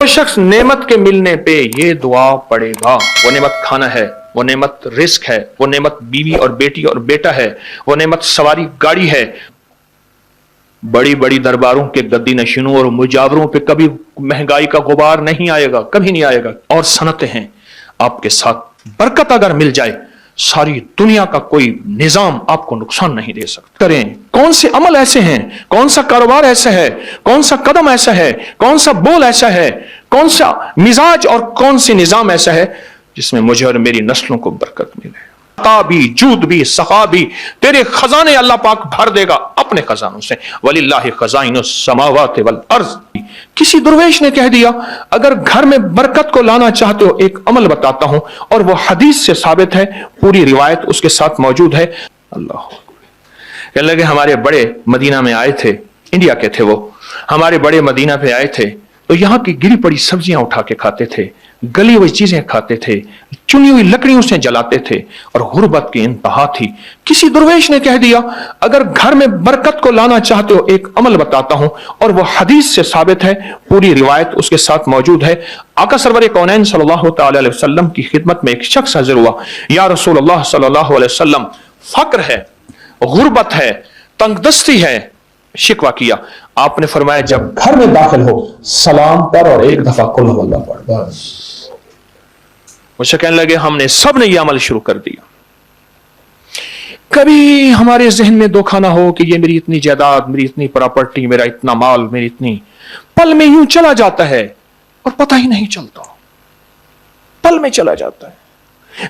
वो शख्स नेमत के मिलने पे ये दुआ पड़ेगा, वो नेमत खाना है, वो नेमत रिस्क है, वो नेमत बीवी और बेटी और बेटा है, वो नेमत सवारी गाड़ी है। बड़ी बड़ी दरबारों के गद्दी नशीनों और मुजावरों पे कभी महंगाई का गुबार नहीं आएगा, कभी नहीं आएगा। और सनतें हैं आपके साथ, बरकत अगर मिल जाए सारी दुनिया का कोई निजाम आपको नुकसान नहीं दे सकता। करें कौन से अमल ऐसे हैं, कौन सा कारोबार ऐसा है, कौन सा कदम ऐसा है, कौन सा बोल ऐसा है, कौन सा मिजाज और कौन सी निजाम ऐसा है जिसमें मुझे और मेरी नस्लों को बरकत मिले। अता भी, जूद भी, सखा भी, तेरे खजाने अल्लाह पाक भर देगा अपने खजानों से। वलिल्लाहि खजाइनुस समावाति वल अर्ज़। किसी दुर्वेश ने कह दिया, अगर घर में बरकत को लाना चाहते हो एक अमल बताता हूं, और वो हदीस से साबित है, पूरी रिवायत उसके साथ मौजूद है। अल्लाह कहने लगे, हमारे बड़े मदीना में आए थे, इंडिया के थे वो, हमारे बड़े मदीना पे आए थे तो यहां की गिरी पड़ी सब्जियां उठा के खाते थे, गली हुई चीजें खाते थे, चुनी हुई लकड़ियों से जलाते थे, और गुर्बत की इंतहा थी। किसी दुर्वेश ने कह दिया, अगर घर में बरकत को लाना चाहते हो एक अमल बताता हूं, और वो हदीस से साबित है, पूरी रिवायत उसके साथ मौजूद है। आका सरवर कौनैन सल्लल्लाहु तआला अलैहि वसल्लम की खिदमत में एक शख्स हाजिर हुआ, या रसूल अल्लाह सल्लल्लाहु अलैहि वसल्लम, फक्र है, गुर्बत है, तंगदस्ती है, शिकवा किया। आपने फरमाया, जब घर में दाखिल हो सलाम पर और एक दफा कुल हुवल्लाह पढ़, बस। मुझसे कहने लगे, हमने सब ने यह अमल शुरू कर दिया। कभी हमारे जहन में धोखा ना हो कि ये मेरी इतनी जायदाद, मेरी इतनी प्रॉपर्टी, मेरा इतना माल, मेरी इतनी, पल में यूं चला जाता है और पता ही नहीं चलता, पल में चला जाता है।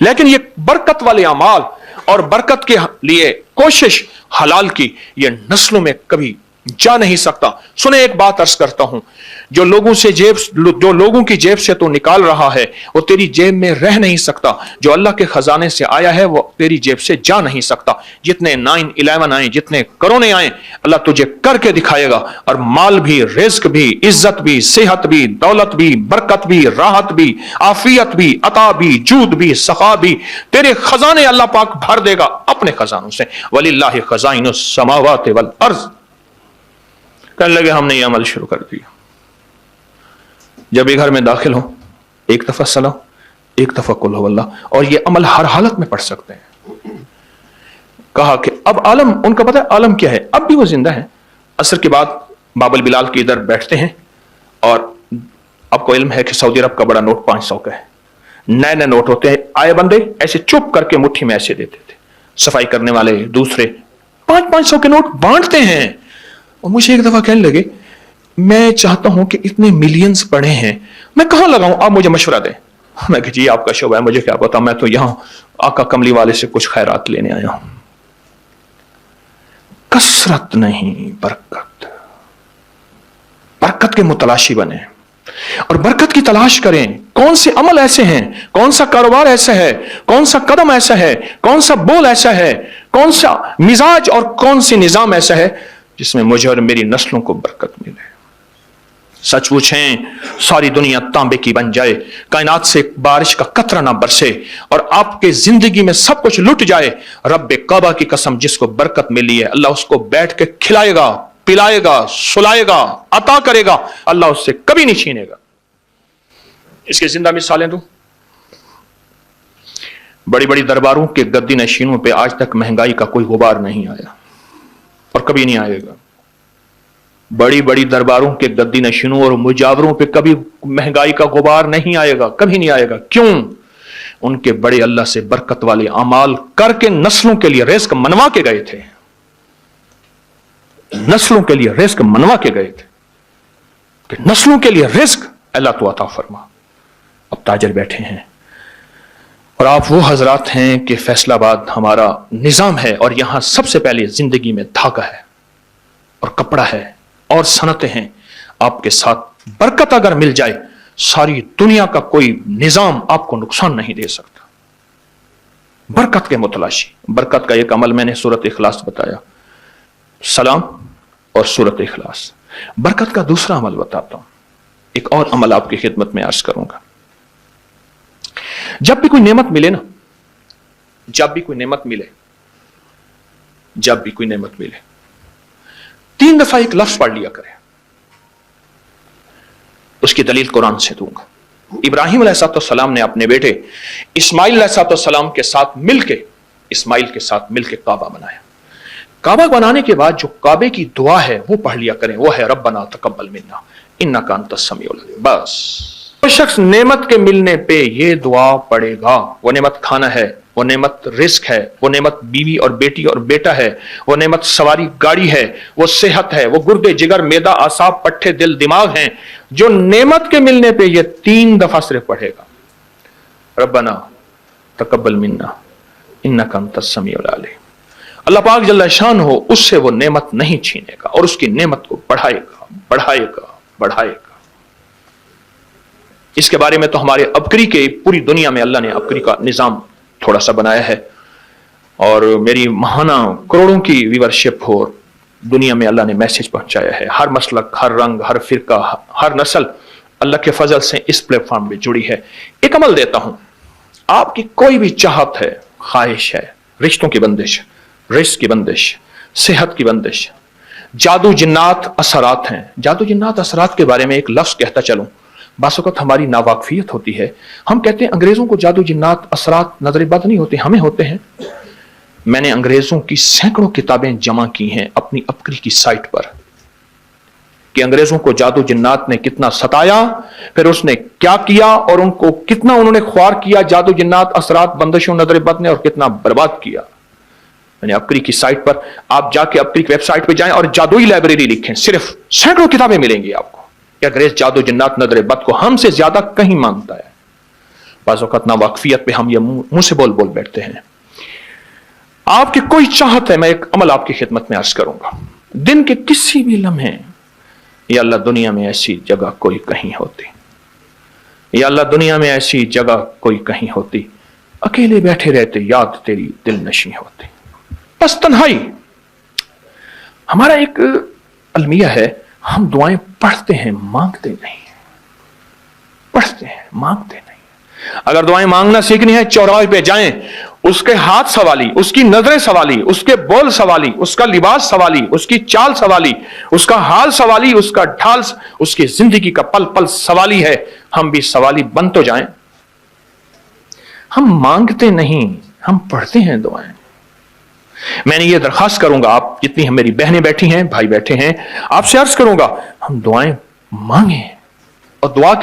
लेकिन ये बरकत वाले अमाल और बरकत के लिए कोशिश हलाल की, ये नस्लों में कभी जा नहीं सकता। सुने, एक बात अर्ज करता हूं, जो लोगों की जेब से तो निकाल रहा है वो तेरी जेब में रह नहीं सकता। जो अल्लाह के खजाने से आया है वो तेरी जेब से जा नहीं सकता। जितने 9/11 आए, जितने कोरोने आए, अल्लाह तुझे करके दिखाएगा। और माल भी, रिज्क भी, इज्जत भी, सेहत भी, दौलत भी, बरकत भी, राहत भी, आफियत भी, अता भी, जूद भी, सखा भी, तेरे खजाने अल्लाह पाक भर देगा अपने खजानों से। वलिल्लाहि खजाइनुस समावाति वल अर्ज़। कहने लगे, हमने यह अमल शुरू कर दिया। जब ये घर में दाखिल हो एक दफा सलाम, एक दफा कुल हुवल्लाह, और ये अमल हर हालत में पढ़ सकते हैं। कहा कि अब आलम, उनका पता है आलम क्या है, अब भी वो जिंदा है। असर के बाद बाबल बिलाल के इधर बैठते हैं, और आपको इल्म है कि सऊदी अरब का बड़ा नोट 500 का है, नए नए नोट होते हैं। आए बंदे ऐसे चुप करके मुट्ठी में ऐसे देते थे, सफाई करने वाले दूसरे 500 के नोट बांटते हैं। और मुझे एक दफा कहने लगे, मैं चाहता हूं कि इतने मिलियंस पड़े हैं, मैं कहां लगाऊं, आप मुझे मशवरा दें। मैं कहा, जी आपका शोबा है, मुझे क्या पता, मैं तो यहां आका कमली वाले से कुछ खैरात लेने आया हूं। कसरत नहीं, बरकत। बरकत के मुतलाशी बने और बरकत की तलाश करें। कौन से अमल ऐसे हैं, कौन सा कारोबार ऐसा है, कौन सा कदम ऐसा है, कौन सा बोल ऐसा है, कौन सा मिजाज और कौन सी निजाम ऐसा है जिसमें मुझे और मेरी नस्लों को बरकत मिले। सच पूछें, सारी दुनिया तांबे की बन जाए, कायनात से बारिश का कतरा ना बरसे, और आपके जिंदगी में सब कुछ लुट जाए, रब्बे काबा की कसम, जिसको बरकत मिली है अल्लाह उसको बैठ के खिलाएगा, पिलाएगा, सुलाएगा, अता करेगा, अल्लाह उससे कभी नहीं छीनेगा। इसकी जिंदा मिसालें दूं, बड़ी बड़ी दरबारों के गद्दी नशीनों पे आज तक महंगाई का कोई गुबार नहीं आया और कभी नहीं आएगा। बड़ी बड़ी दरबारों के गद्दी नशीनों और मुजावरों पे कभी महंगाई का गुबार नहीं आएगा, कभी नहीं आएगा। क्यों? उनके बड़े अल्लाह से बरकत वाले अमाल करके नस्लों के लिए रिस्क मनवा के गए थे, नस्लों के लिए रिस्क मनवा के गए थे कि नस्लों के लिए रिस्क अल्लाह तो अता फरमा। अब ताजर बैठे हैं और आप वो हजरात हैं कि फैसलाबाद हमारा निजाम है, और यहां सबसे पहले जिंदगी में धागा है और कपड़ा है और सनतें हैं। आपके साथ बरकत अगर मिल जाए सारी दुनिया का कोई निजाम आपको नुकसान नहीं दे सकता। बरकत के मुतलाशी, बरकत का एक अमल मैंने सूरत इखलास बताया, सलाम और सूरत इखलास। बरकत का दूसरा अमल बताता हूं, एक और अमल आपकी खिदमत में अर्ज करूंगा। जब भी कोई नेमत मिले ना, जब भी कोई नेमत मिले, जब भी कोई नेमत मिले, 3 दफा एक लफ्ज पढ़ लिया करें। उसकी दलील कुरान से दूंगा। इब्राहिम अलैहिस्सलाम ने अपने बेटे इस्माइल अलैहिस्सलाम के साथ मिलके काबा बनाया। काबा बनाने के बाद जो काबे की दुआ है वो पढ़ लिया करें, वो है रब्बना तकब्बल मिन्ना इन्नका अंतस समीउल अलीम। बस वो शख्स नेमत के मिलने पे ये दुआ पढ़ेगा, वो नेमत खाना है, वो नेमत रिस्क है, वो नेमत बीवी और बेटी और बेटा है, वो नेमत सवारी गाड़ी है, वो सेहत है, वो गुर्दे जिगर मैदा आसाब पट्टे दिल दिमाग हैं, जो नेमत के मिलने पे ये 3 दफा सिर्फ पढ़ेगा रब्बना तकब्बल मिन्ना इन्नका अंतस समीउल अलीम। अल्लाह पाक जल्ला शान हो उससे वो नेमत नहीं छीनेगा और उसकी नेमत को बढ़ाएगा बढ़ाएगा बढ़ाएगा। इसके बारे में तो हमारे अबकरी के पूरी दुनिया में अल्लाह ने अबकरी का निजाम थोड़ा सा बनाया है, और मेरी महाना करोड़ों की व्यूअरशिप हो, दुनिया में अल्लाह ने मैसेज पहुंचाया है। हर मसलक, हर रंग, हर फिरका, हर नस्ल अल्लाह के फजल से इस प्लेटफॉर्म में जुड़ी है। एक अमल देता हूं, आपकी कोई भी चाहत है, ख्वाहिश है, रिश्तों की बंदिश, रिस्क की बंदिश, सेहत की बंदिश, जादू जिन्नात असरात हैं। जादू जिन्नात असरात के बारे में एक लफ्ज कहता चलूं, बास वक़्त हमारी नावाकफियत होती है। हम कहते हैं अंग्रेजों को जादू जिन्नात असरात नजर बद नहीं होते, हमें होते हैं। मैंने अंग्रेजों की सैकड़ों किताबें जमा की हैं अपनी अबकरी की साइट पर कि अंग्रेजों को जादू जिन्नात ने कितना सताया, फिर उसने क्या किया और उनको कितना उन्होंने ख्वार किया जादू जिन्नात असरात बंदिशों नजर बद ने, और कितना बर्बाद किया। मैंने अबकरी की साइट पर, आप जाके अबकरी की वेबसाइट पर जाएं और जादुई लाइब्रेरी लिखें, सिर्फ सैकड़ों किताबें मिलेंगी आपको कि अंग्रेज जादू जिन्नात नजर बद को हमसे ज्यादा कहीं मानता है। बाज़ औक़ात ना वाकफियत पे हम ये मुंह से बोल बोल बैठते हैं। आपकी कोई चाहत है, मैं एक अमल आपकी खिदमत में अर्ज करूंगा। दिन के किसी भी लम्हे, या अल्लाह दुनिया में ऐसी जगह कोई कहीं होती, या अल्लाह दुनिया में ऐसी जगह कोई कहीं होती, अकेले बैठे रहते याद तेरी दिल नशी होती। बस तन्हाई। हमारा एक अलमिया है, हम दुआएं पढ़ते हैं, मांगते नहीं। पढ़ते हैं, मांगते नहीं। अगर दुआएं मांगना सीखनी है, चौराहे पे जाएं, उसके हाथ सवाली, उसकी नजरें सवाली, उसके बोल सवाली, उसका लिबास सवाली, उसकी चाल सवाली, उसका हाल सवाली, उसका ढाल, उसकी जिंदगी का पल पल सवाली है। हम भी सवाली बन तो जाएं। हम मांगते नहीं, हम पढ़ते हैं दुआएं। मैंने ये दरखास्त करूंगा, आप जितनी मेरी बहनें बैठी हैं, भाई बैठे हैं, आपसे अर्ज करूंगा, हम दुआएं मांगे और दुआ